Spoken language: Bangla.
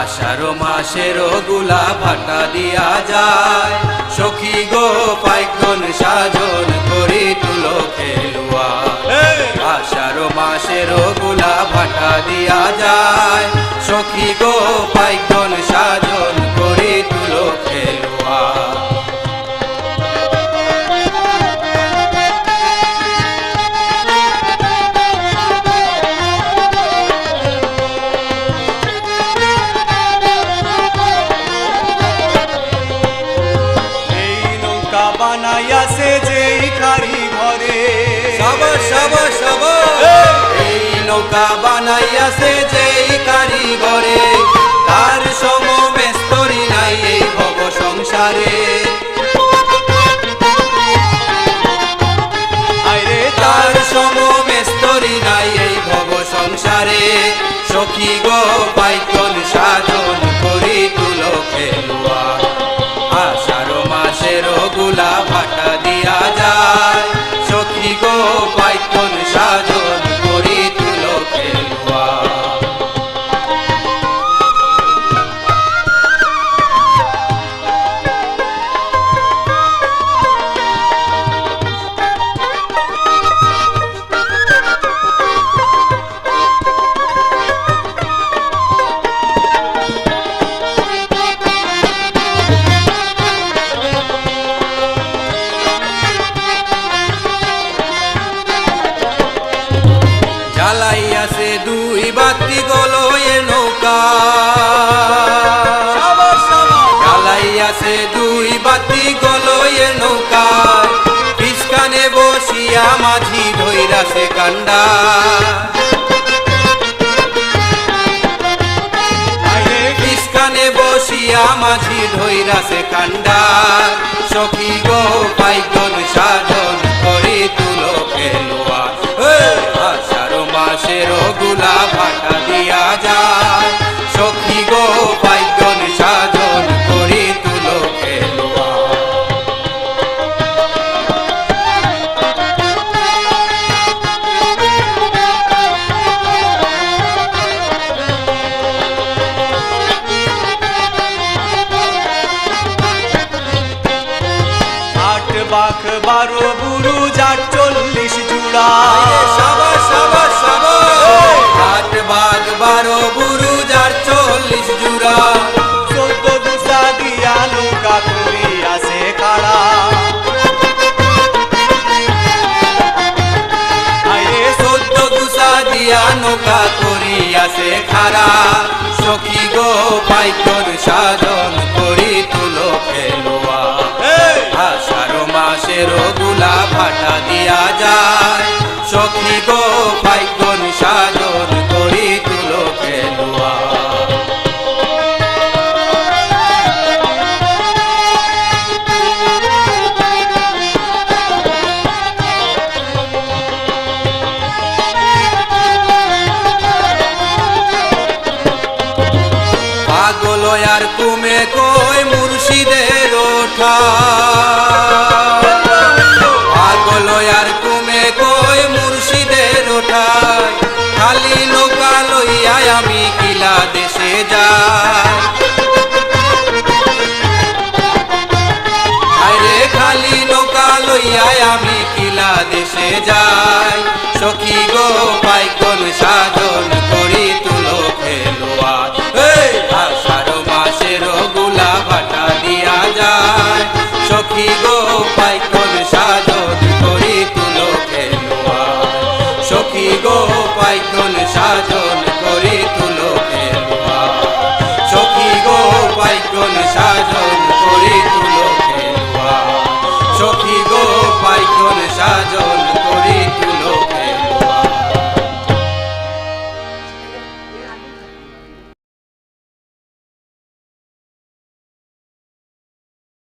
আষাঢ় মাসের গুলা ভাটা দিয়া যায়, সখী গো পাইকন সাজন করি তুলো খেলুয়া। আষাঢ় মাসের গুলা ভাটা দিয়া যায়, সখী গো পাইকন সাজন করি তুলো খেলুয়া। বানাইয়াছে যেই কারিগরে, সাবাস সাবাস সাবাস। এই নৌকা বানাইয়াছে যেই কারিগরে, তার সমবেস্তরি নাই এই ভব সংসারে। আইরে তার সমবেস্তরি নাই এই ভব সংসারে, সখী গো পাইকন সাজন করি তুলো খেলুয়া। আষাঢ় মাসের গুলা ভাটা দিয়া যায়, সখী গো পাইকন সাজন করি তুলো খেলুয়া। জ্বালাইয়াছে দুই বাতি গলয়ে নৌকা, জ্বালাইয়াছে দুই বাতি গলয়ে নৌকা, পিছকানে বসিয়া মাঝি ধইরাছে কান্ডা। পিছকানে বসিয়া মাঝি ধইরাছে কান্ডা, সখী গো পাইকন সাজন করি তুলো খেলুয়া। আষাঢ় মাসের গুলা ভাটা দিয়া যায়, সখী গো পাইকন সাজন করি তুলো খেলুয়া। আট বাঘ 12 বুরুজ 48 জুড়া, সাবাস সাবাস সাবাস। 8 বাঘ 12 বুরুজ 48 জুড়া, 14 গুছা দিয়া নৌকা করিয়াছে খাড়া। আইরে 14 গুছা দিয়া নৌকা করিয়াছে খাড়া, সখী গো পাইকন সাজন করি তুলো খেলুয়া। আষাঢ় মাসের গুলা ভাটা দিয়া যায়, সখী গো পাইকন সাজন করি তুলো খেলুয়া। পাগল আর কুমে কই মুর্শিদের ওঠা, পাগল আর কুমে কই মুর্শিদের ওঠা, খালি নৌকা লইয়া আমি কিলা দেশে যাই। আরে খালি নৌকা লইয়া আমি কিলা দেশে যাই, সখী গো পাইকন সাজন করি তুলো খেলুয়া। আষাঢ় মাসের গুলা ভাটা দিয়া যায়, সখী গো পাইকন সাজন করি তুলো খেলুয়া। সখী গো পাইকন সাজন